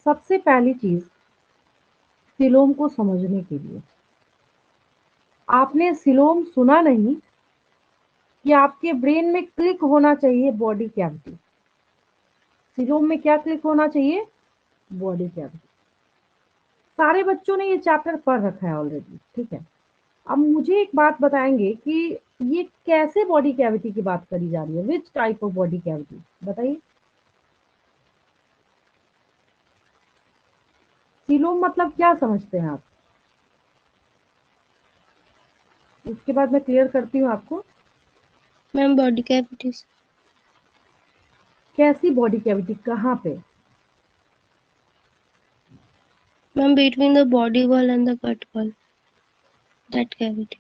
सबसे पहली चीज सिलोम को समझने के लिए आपने सिलोम सुना नहीं कि आपके ब्रेन में क्लिक होना चाहिए बॉडी कैविटी। सिलोम में क्या क्लिक होना चाहिए? Body cavity. सारे बच्चों ने ये चैप्टर पढ़ रखा है ऑलरेडी, ठीक है। अब मुझे एक बात बताएंगे कि ये कैसे बॉडी कैविटी की बात करी जा रही है, which type of body cavity, बताइए। सिलोम मतलब क्या समझते हैं आप? उसके बाद मैं क्लियर करती हूँ आपको। Ma'am body cavities. कैसी बॉडी कैविटी, कहाँ पे? Ma'am between the body wall and the gut wall, that cavity.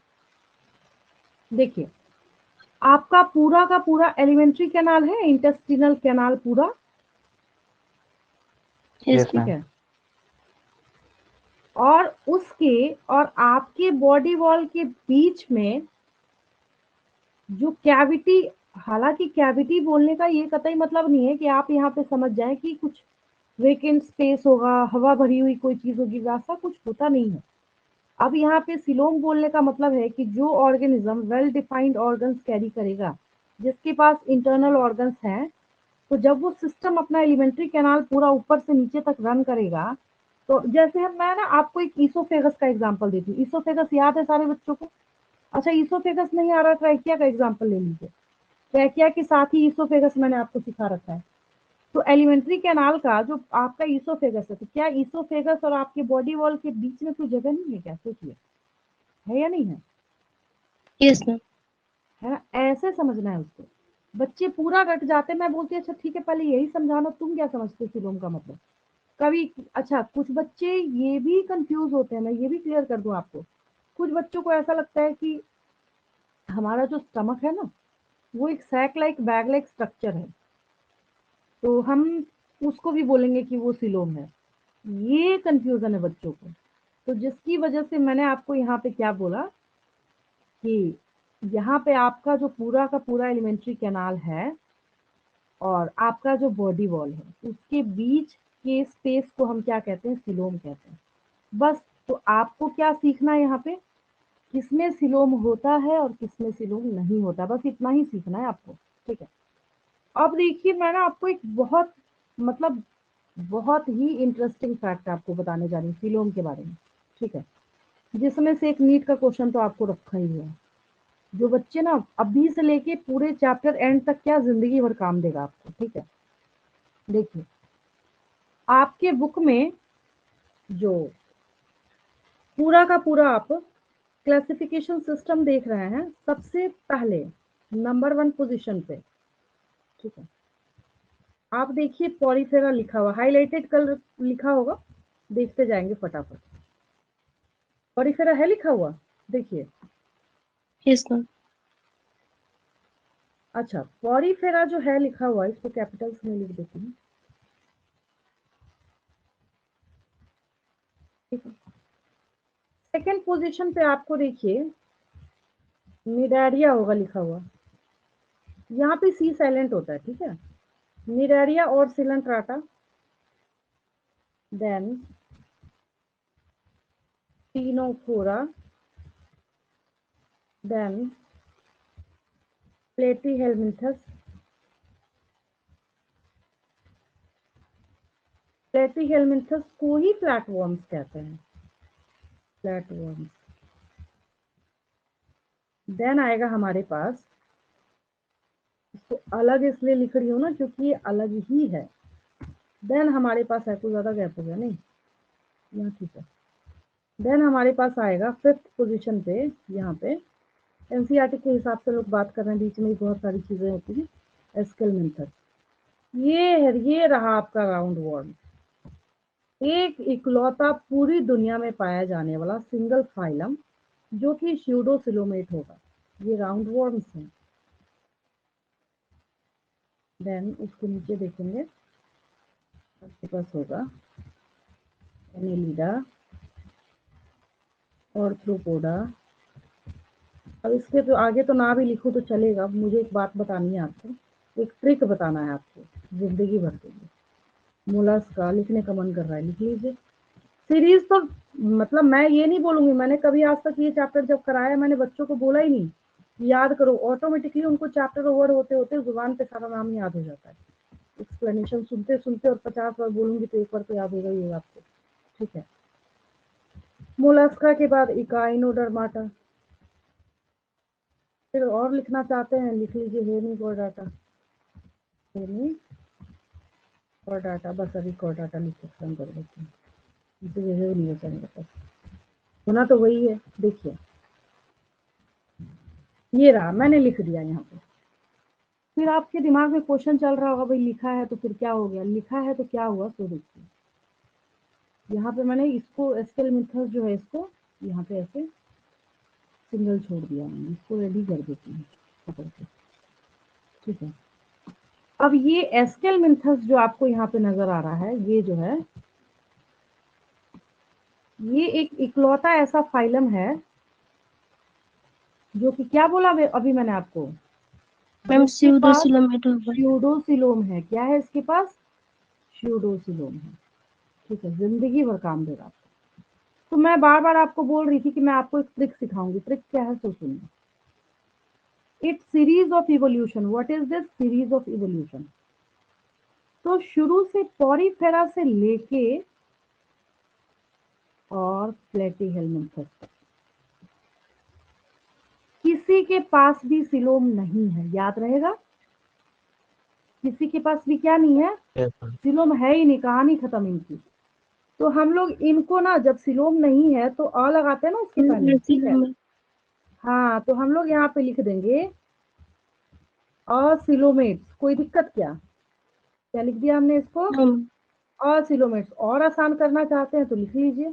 देखिए, आपका पूरा का पूरा एलिमेंट्री कैनाल है, इंटेस्टिनल कैनाल पूरा, यस यस ठीक मैम। है। और उसके और आपके बॉडी वॉल के बीच में जो कैविटी, हालांकि कैविटी बोलने का ये कतई मतलब नहीं है कि आप यहाँ पे समझ जाएं कि कुछ वेकेंट स्पेस होगा, हवा भरी हुई कोई चीज होगी, वैसा कुछ होता नहीं है। अब यहाँ पे सिलोम बोलने का मतलब है कि जो organism well defined organs carry करेगा, जिसके पास इंटरनल ऑर्गन्स हैं, तो जब वो सिस्टम अपना एलिमेंट्री कैनाल पूरा ऊपर से नीचे तक रन करेगा, तो जैसे हम, मैं ना आपको एक ईसोफेगस का एग्जांपल देती हूँ। ईसोफेगस याद है सारे बच्चों को? अच्छा, ईसोफेगस नहीं आ रहा, ट्रैकिया का एग्जांपल ले लीजिए। ट्रैकिया के साथ ही ईसोफेगस मैंने आपको सिखा रखा है। तो एलिमेंट्री कैनाल का जो आपका ईसोफेगस है, तो क्या ईसोफेगस और आपके बॉडी वॉल के बीच में कोई जगह नहीं है क्या? सोचिए, है या नहीं है? Yes ma'am. है ना? ऐसे समझना है उसको। बच्चे पूरा रट जाते, मैं बोलती अच्छा ठीक है, पहले यही समझाना, तुम क्या समझते हो सिलोम का मतलब। कभी अच्छा, कुछ बच्चे ये भी कंफ्यूज होते हैं, मैं ये भी क्लियर कर दूं आपको। कुछ बच्चों को ऐसा लगता है कि हमारा जो स्टमक है ना, वो एक sac like bag like structure है, तो हम उसको भी बोलेंगे कि वो सिलोम है। ये कंफ्यूजन है बच्चों को। तो जिसकी वजह से मैंने आपको यहाँ पे क्या बोला कि यहाँ पे आपका जो पूरा का पूरा एलिमेंट्री कैनाल है और आपका जो बॉडी वॉल है, उसके बीच के स्पेस को हम क्या कहते हैं? सिलोम कहते हैं। बस। तो आपको क्या सीखना है यहाँ पे? किसमें सिलोम होता है और किसमें सिलोम नहीं होता, बस इतना ही सीखना है आपको, ठीक है। अब देखिए, मैं ना आपको एक बहुत, मतलब बहुत ही इंटरेस्टिंग फैक्ट आपको बताने जा रही हूँ सिलोम के बारे में, ठीक है। जिसमें से एक नीट का क्वेश्चन तो आपको रखा ही है, जो बच्चे ना अभी से लेके पूरे चैप्टर एंड तक क्या जिंदगी भर काम देगा आपको, ठीक है। देखिए, आपके बुक में जो पूरा का पूरा आप क्लासिफिकेशन सिस्टम देख रहे हैं, सबसे पहले नंबर 1 पोजीशन पे, ठीक है, आप देखिए पॉलीफेरा लिखा हुआ, हाईलाइटेड कलर लिखा होगा, देखते जाएंगे फटाफट। पॉलीफेरा है लिखा हुआ, देखिए। Yes ma'am. अच्छा, पॉलीफेरा जो है लिखा हुआ, इसको कैपिटल्स में लिख देती हूँ, ठीक है। सेकेंड पोजीशन पे आपको देखिए निडारिया होगा लिखा हुआ, यहाँ पे सी साइलेंट होता है, ठीक है। निडारिया और सिलेंट्राटा, देन टीनोफोरा, देन प्लेटीहेलमिंथस। प्लेटीहेलमिंथस को ही फ्लैटवर्म्स कहते हैं, फ्लैटवर्म्स। देन आएगा हमारे पास, इसको अलग इसलिए लिख रही हूँ ना क्योंकि ये अलग ही है। देन हमारे पास है, कुछ ज्यादा गैप हो गया नहीं, यहाँ ठीक है। देन हमारे पास आएगा फिफ्थ पोजीशन पे, यहाँ पे एनसीईआरटी के हिसाब से लोग बात कर रहे हैं, बीच में बहुत सारी चीजें होती हैं। एस्केलमेंथस, ये रहा आपका राउंड वर्म, एक इकलौता पूरी दुनिया में पाया जाने वाला सिंगल फाइलम जो कि स्यूडोसिलोमेट होगा, ये राउंड वर्म्स हैं। देन उसको नीचे देखेंगे, आपके पास होगा एनेलिडा, ऑर्थ्रोपोडा। अब इसके तो आगे तो ना भी लिखो तो चलेगा, मुझे एक बात बतानी है आपको, एक ट्रिक बताना है आपको जिंदगी भर के लिए। मोलस्का लिखने का मन कर रहा है, लिख लीजिए। सीरीज तो मतलब मैं ये नहीं बोलूंगी, मैंने कभी आज तक ये चैप्टर जब कराया मैंने बच्चों को बोला ही नहीं याद करो, ऑटोमेटिकली उनको चैप्टर ओवर होते होते जुबान पे सारा नाम याद हो जाता है। एक्सप्लेनेशन सुनते सुनते और 50 बार बोलूंगी तो एक बार तो याद होगा ही होगा आपको। ठीक है, मोलस्का के बाद इकाइनोडर्माटा। फिर और लिखना चाहते हैं लिख लीजिए, हेमिकोडाटा, हेमिकोडाटा, बस अभी कोडाटा लिख के खत्म कर देते हैं, इसे जगह नहीं बचा मेरे पास, होना तो वही है। देखिए ये रहा, मैंने लिख दिया यहाँ पे। फिर आपके दिमाग में क्वेश्चन चल रहा होगा भाई लिखा है तो फिर क्या हो गया, लिखा है तो क्या हुआ, तो देखिए यहाँ पे मैंने इसको एस्केल मिथस जो है इसको यहाँ पे ऐसे सिंगल छोड़ दिया, मैंने इसको रेडी कर देती हूँ पकड़ के। ठीक है, अब ये एस्केल मिथस जो आपको यहाँ पे नजर आ रहा है, ये जो है ये एक इकलौता ऐसा फाइलम है जो कि क्या बोला अभी मैंने आपको, मैम जिसके पास स्यूडोसिलोमेट होगा। स्यूडोसिलोम है। क्या है इसके पास, स्यूडोसिलोम है। ठीक है, जिंदगी भर काम देगा आपको। तो मैं बार बार आपको बोल रही थी कि मैं आपको एक ट्रिक सिखाऊंगी, ट्रिक क्या है तो सुनिए। It's series of evolution. What is this series of evolution? तो शुरू से पॉरीफेरा से लेके और प्लेटीहेल्मिन्थस तक किसी के पास भी सिलोम नहीं है, याद रहेगा। किसी के पास भी क्या नहीं है, सिलोम है ही नहीं, कहानी खत्म इनकी। तो हम लोग इनको ना जब सिलोम नहीं है तो अ लगाते हैं ना उसके पहले, ठीक है। सिलोमेट। हाँ तो हम लोग यहाँ पे लिख देंगे असिलोमेट्स। कोई दिक्कत क्या, क्या लिख दिया हमने इसको, असिलोमेट्स। और आसान करना चाहते हैं तो लिख लीजिए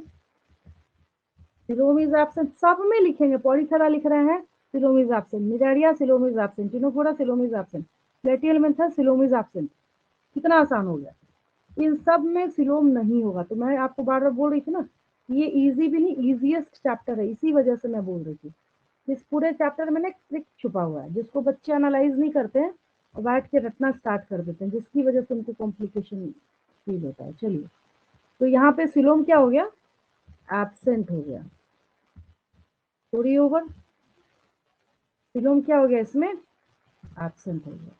सिलोम इज एब्सेंट, सब में लिखेंगे। पॉलीथेरा लिख रहे हैं coelom is absent, Cnidaria coelom is absent, Ctenophora coelom is absent, Platyhelminthes coelom is absent. कितना आसान हो गया, इन सब में सिलोम नहीं होगा। तो मैं आपको बार बार बोल रही थी ना, ये इजी भी नहीं इजीएस्ट चैप्टर है, इसी वजह से मैं बोल रही थी। इस पूरे चैप्टर में ना ट्रिक छुपा हुआ है जिसको बच्चे एनालाइज नहीं करते हैं और बैठ के रटना स्टार्ट कर देते हैं, जिसकी वजह से उनको कॉम्प्लिकेशन फील होता है। चलिए, तो यहाँ पे सिलोम क्या हो गया, एब्सेंट हो गया। Story over. सिलोम क्या हो गया इसमें, एब्सेंट हो गया।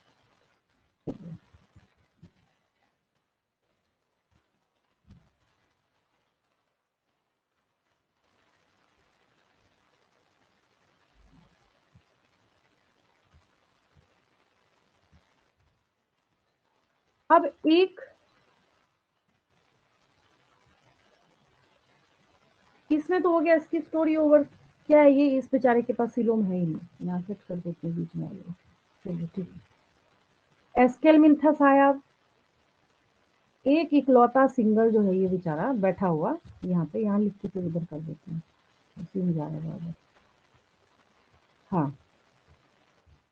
अब एक इसमें तो हो गया, इसकी स्टोरी ओवर। क्या है ये, इस बेचारे के पास सिलोम है ही नहीं, यहाँ सेट कर देते हैं बीच में आ गया। चलिए ठीक है, एस्केलमिन्थस आया, एक इकलौता सिंगल जो है ये बेचारा बैठा हुआ यहाँ पे, यहाँ लिख के फिर इधर कर देते हैं, उसी में जाएगा इधर। हाँ,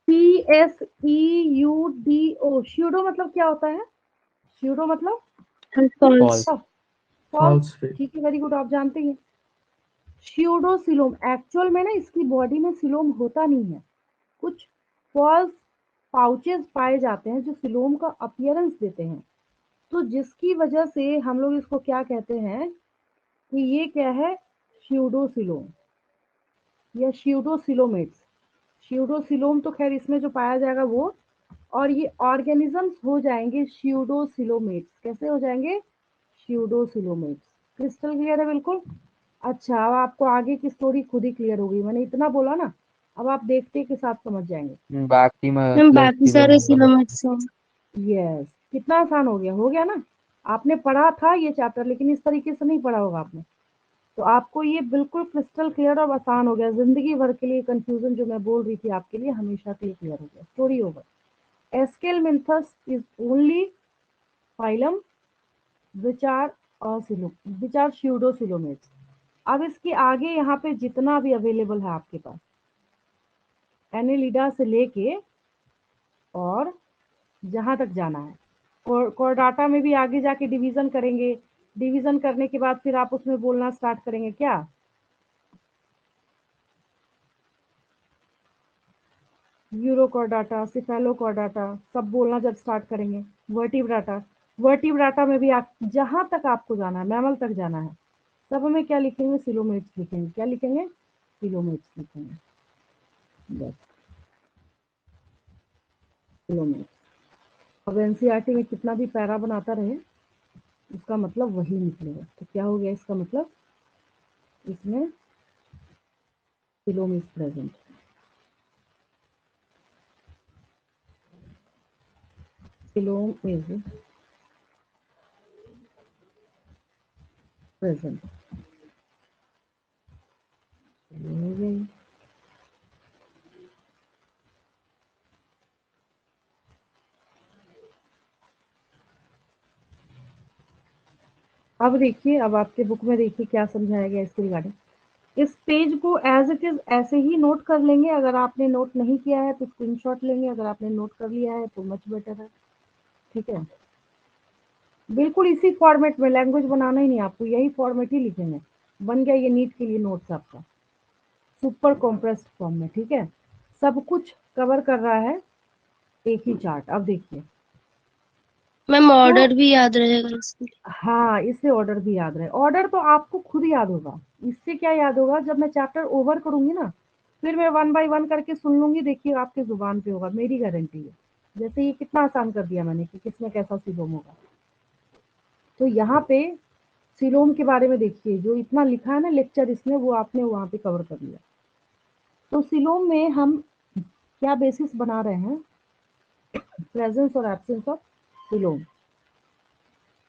CSEUDO, श्यूडो मतलब क्या होता है, श्यूडो मतलब फॉल्स। फॉल्स। ठीक है, वेरी गुड, आप जानते हैं। श्यूडोसिलोम एक्चुअल में ना इसकी बॉडी में सिलोम होता नहीं है, कुछ फॉल्स पाउचेस पाए जाते हैं जो सिलोम का अपीयरेंस देते हैं। तो जिसकी वजह से हम लोग इसको क्या कहते हैं कि ये क्या है, श्यूडोसिलोम या श्यूडोसिलोमेट्स। श्यूडोसिलोम तो खैर इसमें जो पाया जाएगा वो, और ये ऑर्गेनिजम्स हो जाएंगे श्यूडोसिलोमेट्स। कैसे हो जाएंगे, श्यूडोसिलोमेट्स। क्रिस्टल क्लियर है बिल्कुल। अच्छा, अब आपको आगे की स्टोरी खुद ही क्लियर हो गई, मैंने इतना बोला ना, अब आप देखते के साथ समझ जाएंगे। बाकी मैम मतलब बाकी सारे सिलोमेट्स हैं। यस, कितना आसान हो गया ना। आपने पढ़ा था ये चैप्टर लेकिन इस तरीके से नहीं पढ़ा होगा आपने, तो आपको ये बिल्कुल क्रिस्टल क्लियर और आसान हो गया। जिंदगी भर के लिए कंफ्यूजन जो मैं बोल रही थी आपके लिए हमेशा के लिए क्लियर हो गया। Story over. Aschelminthes is only phylum which are which are pseudocoelomates. अब इसके आगे यहाँ पे जितना भी अवेलेबल है आपके पास, एनेलिडा से लेके और जहां तक जाना है, कोर्डाटा में भी आगे जाके डिवीजन करेंगे। डिवीजन करने के बाद फिर आप उसमें बोलना स्टार्ट करेंगे क्या, यूरोकोर्डाटा, सिफेलोकोर्डाटा, सब बोलना जब स्टार्ट करेंगे। वर्टिब्राटा, वर्टिब्राटा में भी आप जहां तक आपको जाना है, मैमल तक जाना है, सब में क्या लिखेंगे, सिलोमेट्स लिखेंगे। क्या लिखेंगे, सिलोमेट्स लिखेंगे, बस सिलोमेट्स। अब एनसीईआरटी में कितना भी पैरा बनाता रहे, उसका मतलब वही निकलेगा। तो क्या हो गया इसका मतलब, इसमें coelom is present. Coelom is present. हो गई। अब देखिए, अब आपके बुक में देखिए क्या समझाया गया इसके रिगार्डिंग। इस पेज को एज इट इज ऐसे ही नोट कर लेंगे। अगर आपने नोट नहीं किया है तो स्क्रीनशॉट लेंगे, अगर आपने नोट कर लिया है तो मच बेटर है। ठीक है, बिल्कुल इसी फॉर्मेट में, लैंग्वेज बनाना ही नहीं आपको, यही फॉर्मेट ही लिखेंगे। बन गया ये नीट के लिए नोट्स आपका, सुपर कॉम्प्रेस्ड फॉर्म में। ठीक है, सब कुछ कवर कर रहा है एक ही चार्ट। अब देखिए, मैम तो ऑर्डर भी याद रहेगा इसलिए। हाँ, इससे ऑर्डर भी याद रहे। ऑर्डर तो आपको खुद याद होगा। इससे क्या याद होगा, जब मैं चैप्टर ओवर करूंगी ना, फिर मैं 1 बाय 1 करके सुन लूंगी, देखिए आपके जुबान पे होगा, मेरी गारंटी है। जैसे ये कितना आसान कर दिया मैंने कि किसमें कैसा सिलोम होगा। तो यहाँ पे सिलोम के बारे में देखिए, जो इतना लिखा है ना लेक्चर इसमें, वो आपने वहां पे कवर कर लिया। तो सिलोम में हम क्या बेसिस बना रहे हैं, प्रेजेंस और एब्सेंस ऑफ सिलोम।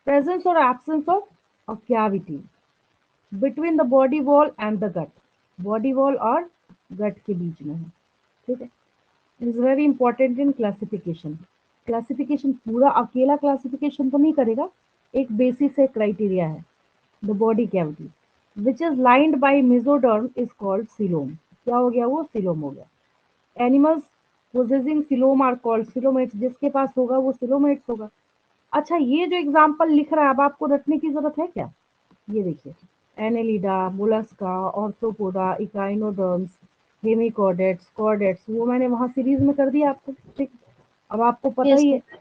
प्रेजेंस और absence of cavity between the body wall and the gut. Body wall और गट के बीच में है। ठीक है, is very important in classification. Classification पूरा अकेला क्लासिफिकेशन तो नहीं करेगा, एक बेसिस है, क्राइटेरिया है। The body cavity which is lined by mesoderm is called coelom. क्या हो गया, वो सिलोम हो गया। Animals possessing coelom are called coelomates. जिसके पास होगा वो सिलोमेट्स होगा। अच्छा, ये जो एग्जाम्पल लिख रहा है, अब आपको रटने की जरूरत है क्या? ये देखिए, Annelida, Mollusca, Arthropoda, echinoderms, hemichordates, chordates, वो मैंने वहां सीरीज में कर दिया आपको। ठीक, अब आपको पता यस ही है मैम।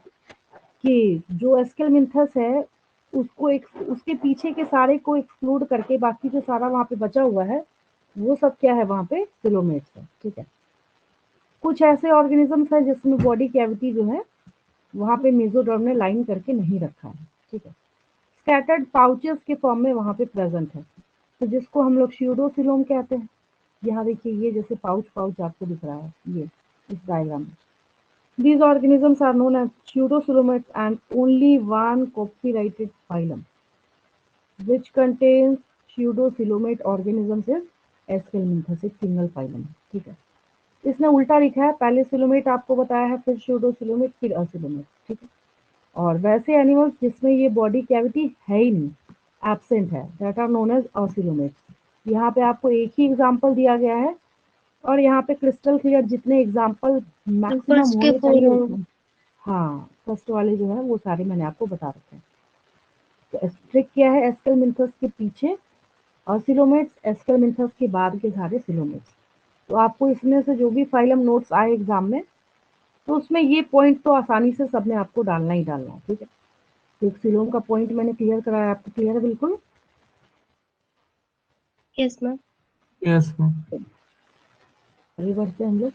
कि जो एस्केलमिंथस है, उसको एक, उसके पीछे के सारे को एक्सक्लूड करके बाकी जो सारा वहां पे बचा हुआ है, वो सब क्या है, वहां पे सिलोमेट्स है। ठीक है, कुछ ऐसे ऑर्गेनिजम्स है जिसमें बॉडी कैविटी जो है वहां पे मेसोडर्म ने लाइन करके नहीं रखा है। ठीक है, स्कैटर्ड पाउचेस के फॉर्म में वहां पे प्रेजेंट है, तो जिसको हम लोग स्यूडोसिलोम कहते हैं। यहाँ देखिए, ये जैसे पाउच पाउच आपको दिख रहा है, ये इस डायग्राम में। These organisms are known as pseudosilomates and only one copyrighted phylum which contains pseudosilomate organisms is Aschelminthus, एक सिंगल फाइलम। ठीक है, इसने उल्टा लिखा है, पहले सिलोमेट आपको बताया है, फिर स्यूडोसिलोमेट, फिर असिलोमेट। ठीक है, और वैसे एनिमल्स जिसमें ये बॉडी कैविटी है ही नहीं, एब्सेंट है, दैट आर नोन एज ऑसिलोमेट्स। यहाँ पे आपको एक ही एग्जांपल दिया गया है, और यहाँ पे क्रिस्टल क्लियर जितने एग्जांपल मैक्सिमम फर्स्ट के होने 4 चाहिए होंगे। उतने। हाँ, फर्स्ट वाले जो है वो सारे मैंने आपको बता रखे हैं। तो ट्रिक क्या है, एस्केलमिंथस के पीछे ऑसिलोमेट्स, एस्केलमिंथस के बाद के सारे सिलोमेट्स। तो आपको इसमें से जो भी फाइलम नोट्स आए एग्जाम में, तो उसमें ये पॉइंट तो आसानी से सब में आपको डालना ही डालना है। ठीक है, तो एक सिलोम का पॉइंट मैंने क्लियर कराया, आपको क्लियर है बिल्कुल? Yes ma'am. Yes ma'am. आगे बढ़ते हैं हम लोग।